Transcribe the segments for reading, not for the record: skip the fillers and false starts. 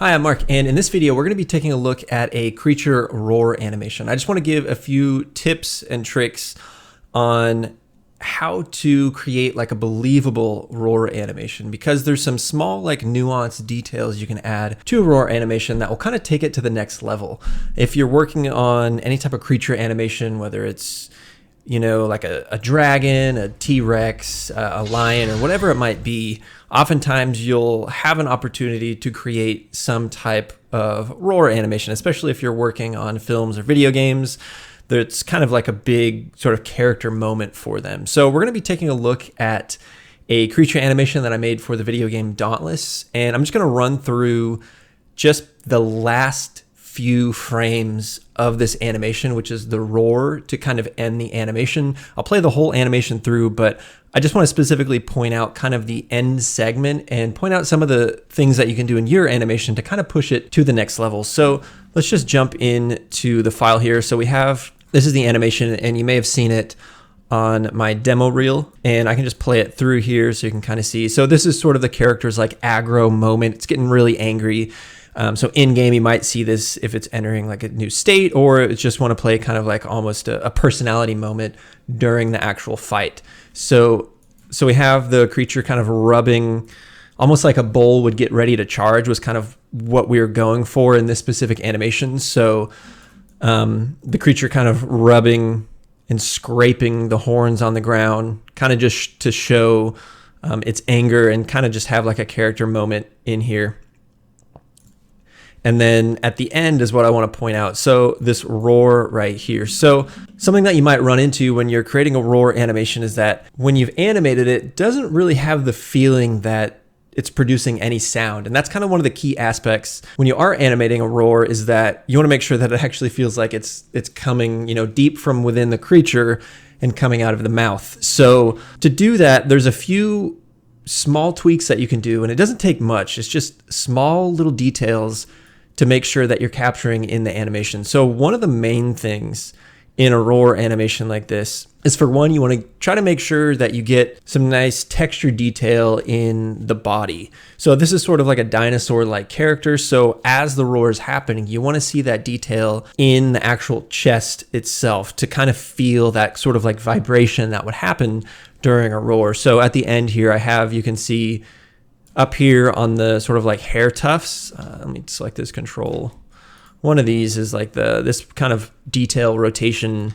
Hi, I'm Mark, and in this video, we're going to be taking a look at a creature roar animation. I just want to give a few tips and tricks on how to create like a believable roar animation, because there's some small like nuanced details you can add to a roar animation that will kind of take it to the next level. If you're working on any type of creature animation, whether it's like a dragon, a T-Rex, a lion, or whatever it might be, oftentimes you'll have an opportunity to create some type of roar animation, especially if you're working on films or video games. That's kind of like a big sort of character moment for them. So we're going to be taking a look at a creature animation that I made for the video game Dauntless, and I'm just going to run through just the last few frames of this animation, which is the roar, to kind of end the animation. I'll play the whole animation through, but I just want to specifically point out kind of the end segment and point out some of the things that you can do in your animation to kind of push it to the next level. So let's just jump into the file here. So this is the animation, and you may have seen it on my demo reel, and I can just play it through here so you can kind of see. So this is sort of the character's like aggro moment. It's getting really angry. So in game, you might see this if it's entering like a new state, or it's just want to play kind of like almost a personality moment during the actual fight. So we have the creature kind of rubbing, almost like a bull would get ready to charge, was kind of what we were going for in this specific animation. So the creature kind of rubbing and scraping the horns on the ground, kind of just to show its anger and kind of just have like a character moment in here. And then at the end is what I want to point out. So this roar right here. So something that you might run into when you're creating a roar animation is that when you've animated it, it doesn't really have the feeling that it's producing any sound. And that's kind of one of the key aspects when you are animating a roar, is that you want to make sure that it actually feels like it's coming, deep from within the creature and coming out of the mouth. So to do that, there's a few small tweaks that you can do, and it doesn't take much. It's just small little details to make sure that you're capturing in the animation. So one of the main things in a roar animation like this is, for one, you want to try to make sure that you get some nice texture detail in the body. So this is sort of like a dinosaur-like character. So as the roar is happening, you want to see that detail in the actual chest itself to kind of feel that sort of like vibration that would happen during a roar. So at the end here, you can see up here on the sort of like hair tufts, let me select this control. One of these is like this kind of detail rotation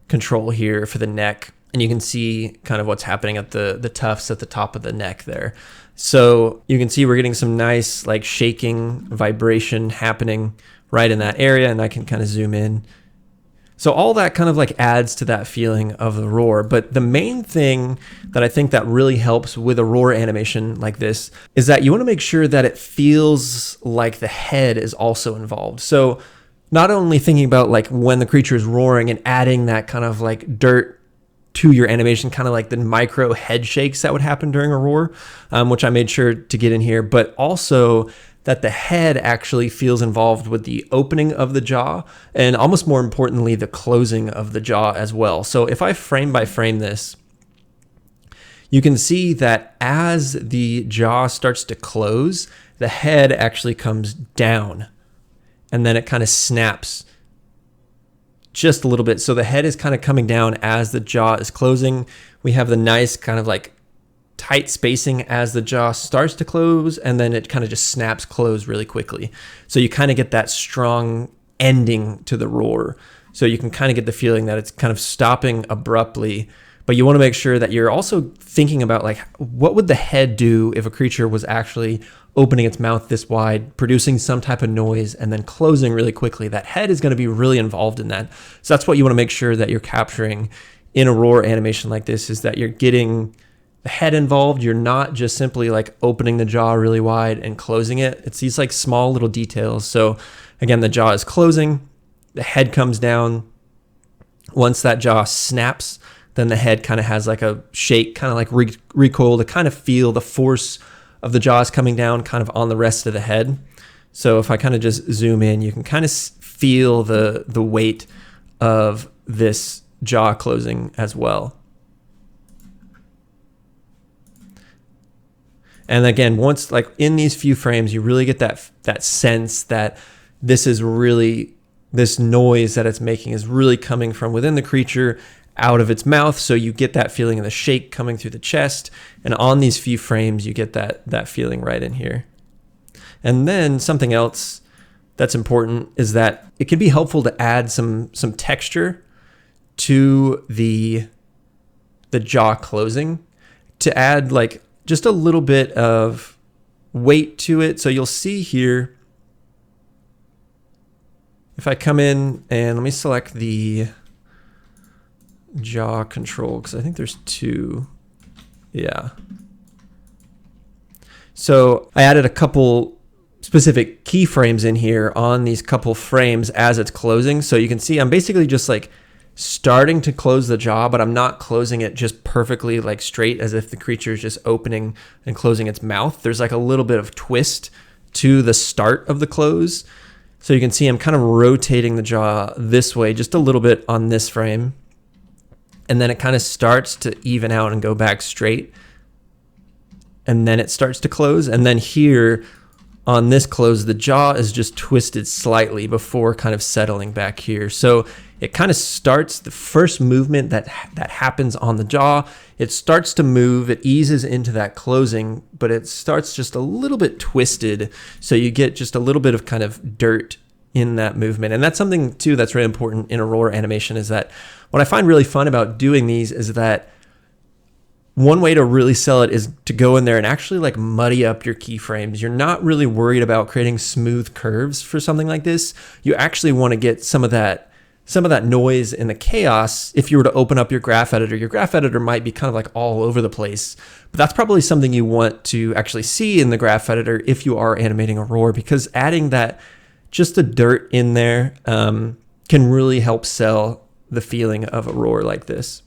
control here for the neck. And you can see kind of what's happening at the tufts at the top of the neck there. So you can see we're getting some nice like shaking vibration happening right in that area. And I can kind of zoom in. So all that kind of like adds to that feeling of the roar. But the main thing that I think that really helps with a roar animation like this is that you want to make sure that it feels like the head is also involved. So not only thinking about like when the creature is roaring and adding that kind of like dirt to your animation, kind of like the micro head shakes that would happen during a roar, which I made sure to get in here, but also that the head actually feels involved with the opening of the jaw, and almost more importantly, the closing of the jaw as well. So if I frame by frame this, you can see that as the jaw starts to close, the head actually comes down, and then it kind of snaps just a little bit. So the head is kind of coming down as the jaw is closing. We have the nice kind of like tight spacing as the jaw starts to close, and then it kind of just snaps closed really quickly. So you kind of get that strong ending to the roar. So you can kind of get the feeling that it's kind of stopping abruptly, but you want to make sure that you're also thinking about like, what would the head do if a creature was actually opening its mouth this wide, producing some type of noise, and then closing really quickly? That head is going to be really involved in that. So that's what you want to make sure that you're capturing in a roar animation like this, is that you're getting the head involved. You're not just simply like opening the jaw really wide and closing it. It's these like small little details. So again, the jaw is closing, the head comes down. Once that jaw snaps, then the head kind of has like a shake, kind of like recoil to kind of feel the force of the jaws coming down kind of on the rest of the head. So if I kind of just zoom in, you can kind of feel the weight of this jaw closing as well. And again, once like in these few frames, you really get that sense that this is really, this noise that it's making is really coming from within the creature out of its mouth. So you get that feeling of the shake coming through the chest. And on these few frames, you get that feeling right in here. And then something else that's important is that it can be helpful to add some texture to the jaw closing, to add like just a little bit of weight to it. So you'll see here, if I come in and let me select the jaw control, because I think there's two. Yeah. So I added a couple specific keyframes in here on these couple frames as it's closing. So you can see I'm basically just like starting to close the jaw, but I'm not closing it just perfectly like straight as if the creature is just opening and closing its mouth. There's like a little bit of twist to the start of the close. So you can see I'm kind of rotating the jaw this way just a little bit on this frame. And then it kind of starts to even out and go back straight. And then it starts to close. And then here on this close, the jaw is just twisted slightly before kind of settling back here. So it kind of starts, the first movement that happens on the jaw, it starts to move, it eases into that closing, but it starts just a little bit twisted. So you get just a little bit of kind of dirt in that movement. And that's something too that's really important in a roar animation, is that what I find really fun about doing these is that one way to really sell it is to go in there and actually like muddy up your keyframes. You're not really worried about creating smooth curves for something like this. You actually want to get some of that noise and the chaos. If you were to open up your graph editor might be kind of like all over the place, but that's probably something you want to actually see in the graph editor if you are animating a roar, because adding that, just the dirt in there, can really help sell the feeling of a roar like this.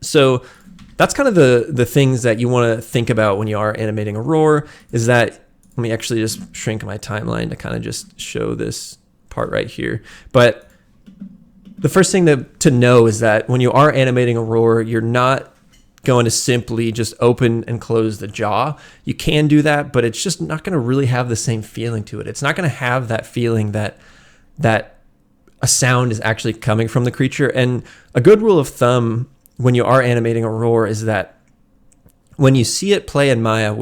So that's kind of the things that you want to think about when you are animating a roar, is that, let me actually just shrink my timeline to kind of just show this part right here. But the first thing to know is that when you are animating a roar, you're not going to simply just open and close the jaw. You can do that, but it's just not going to really have the same feeling to it. It's not going to have that feeling that a sound is actually coming from the creature. And a good rule of thumb when you are animating a roar is that when you see it play in Maya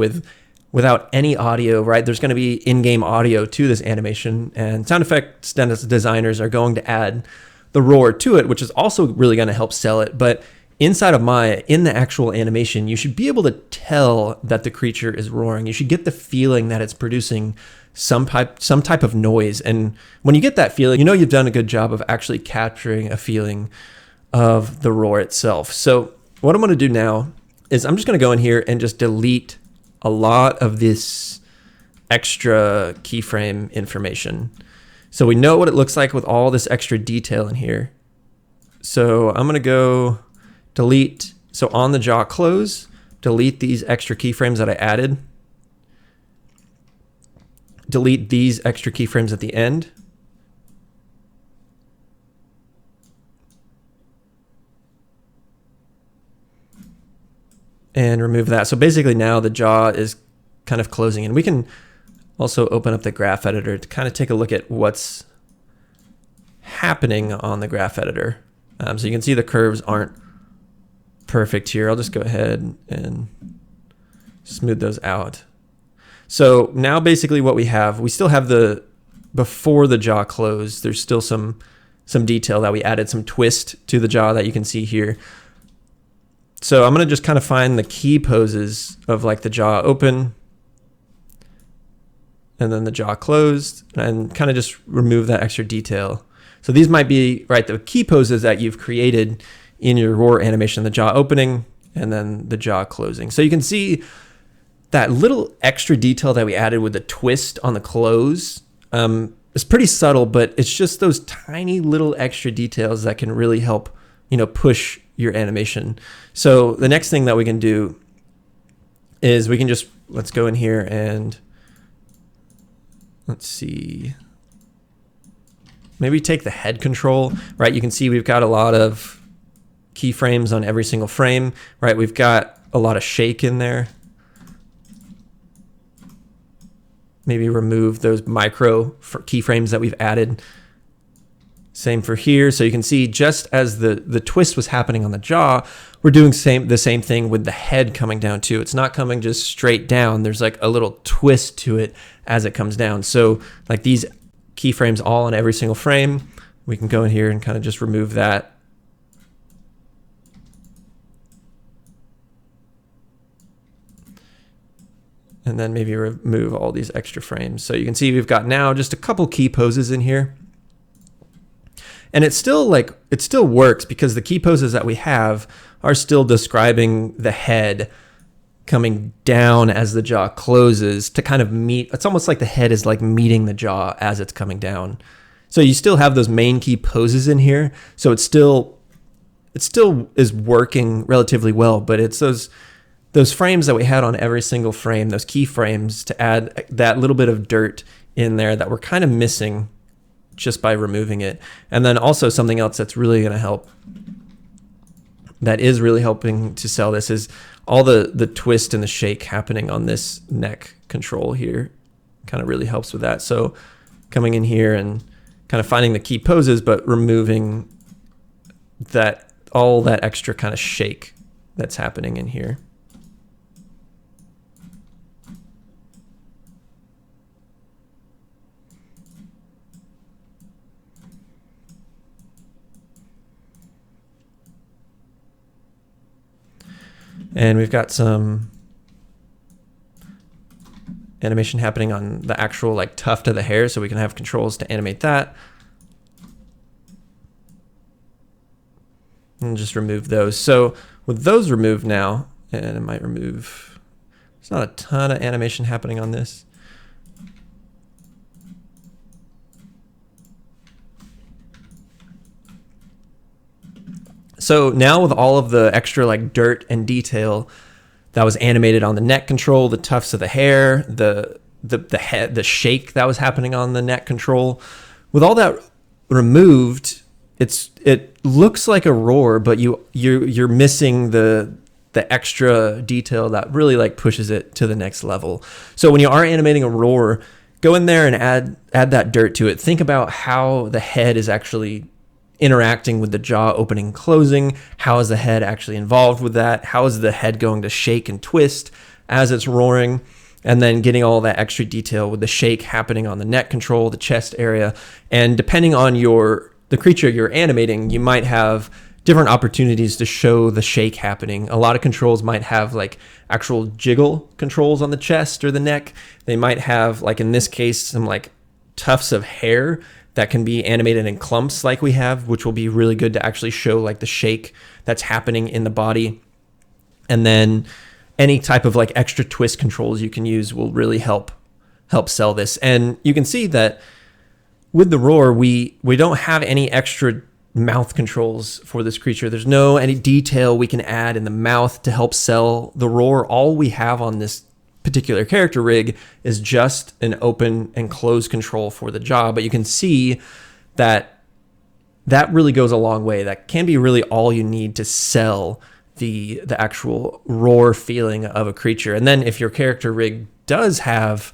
without any audio, right, there's going to be in-game audio to this animation, and sound effects designers are going to add the roar to it, which is also really going to help sell it. But inside of Maya, in the actual animation, you should be able to tell that the creature is roaring. You should get the feeling that it's producing some type of noise. And when you get that feeling, you know you've done a good job of actually capturing a feeling of the roar itself. So what I'm going to do now is I'm just going to go in here and just delete a lot of this extra keyframe information. So we know what it looks like with all this extra detail in here. So I'm going to go delete. So on the jaw close, delete these extra keyframes that I added. Delete these extra keyframes at the end. And remove that. So basically now the jaw is kind of closing, and we can also open up the graph editor to kind of take a look at what's happening on the graph editor. So you can see the curves aren't perfect here. I'll just go ahead and smooth those out. So now basically what we still have the, before the jaw close, there's still some detail that we added, some twist to the jaw that you can see here. So I'm going to just kind of find the key poses of like the jaw open and then the jaw closed, and kind of just remove that extra detail. So these might be, right, the key poses that you've created in your roar animation, the jaw opening and then the jaw closing. So you can see that little extra detail that we added with the twist on the close is pretty subtle, but it's just those tiny little extra details that can really help, push your animation. So the next thing that we can do is we can just, let's go in here and let's see, maybe take the head control, right? You can see we've got a lot of keyframes on every single frame, right? We've got a lot of shake in there. maybe remove those micro keyframes that we've added. Same for here. So you can see just as the twist was happening on the jaw, we're doing the same thing with the head coming down too. It's not coming just straight down. There's like a little twist to it as it comes down. So like these keyframes all on every single frame, we can go in here and kind of just remove that. And then maybe remove all these extra frames. So you can see we've got now just a couple key poses in here. And it still works because the key poses that we have are still describing the head coming down as the jaw closes to kind of meet. It's almost like the head is like meeting the jaw as it's coming down. So you still have those main key poses in here. So it still is working relatively well, but it's those frames that we had on every single frame, those key frames, to add that little bit of dirt in there that we're kind of missing just by removing it. And then also something else that's really going to help, that is really helping to sell this, is all the twist and the shake happening on this neck control here kind of really helps with that. So coming in here and kind of finding the key poses, but removing all that extra kind of shake that's happening in here. And we've got some animation happening on the actual like tuft of the hair, so we can have controls to animate that. And just remove those. So with those removed now, and it might remove, there's not a ton of animation happening on this. So now with all of the extra like dirt and detail that was animated on the neck control, the tufts of the hair, the head, the shake that was happening on the neck control, with all that removed, it looks like a roar, but you're missing the extra detail that really like pushes it to the next level. So when you are animating a roar, go in there and add that dirt to it. Think about how the head is actually interacting with the jaw opening and closing. How is the head actually involved with that? How is the head going to shake and twist as it's roaring? And then getting all that extra detail with the shake happening on the neck control, the chest area. And depending on the creature you're animating, you might have different opportunities to show the shake happening. A lot of controls might have like actual jiggle controls on the chest or the neck. They might have, like in this case, some like tufts of hair that can be animated in clumps like we have, which will be really good to actually show like the shake that's happening in the body. And then any type of like extra twist controls you can use will really help sell this. And you can see that with the roar, we don't have any extra mouth controls for this creature. There's any detail we can add in the mouth to help sell the roar. All we have on this particular character rig is just an open and close control for the jaw, but you can see that really goes a long way. That can be really all you need to sell the actual roar feeling of a creature. And then if your character rig does have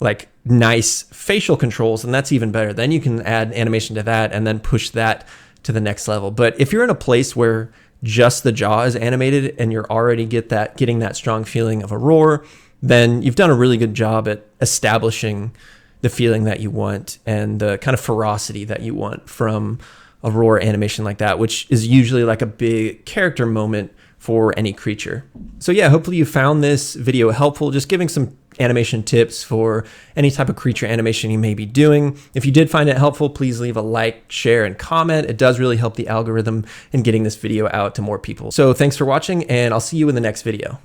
like nice facial controls, and that's even better. Then you can add animation to that and then push that to the next level. But if you're in a place where just the jaw is animated and you're already getting that strong feeling of a roar, then you've done a really good job at establishing the feeling that you want and the kind of ferocity that you want from a roar animation like that, which is usually like a big character moment for any creature. So yeah, hopefully you found this video helpful, just giving some animation tips for any type of creature animation you may be doing. If you did find it helpful, please leave a like, share, and comment. It does really help the algorithm in getting this video out to more people. So thanks for watching, and I'll see you in the next video.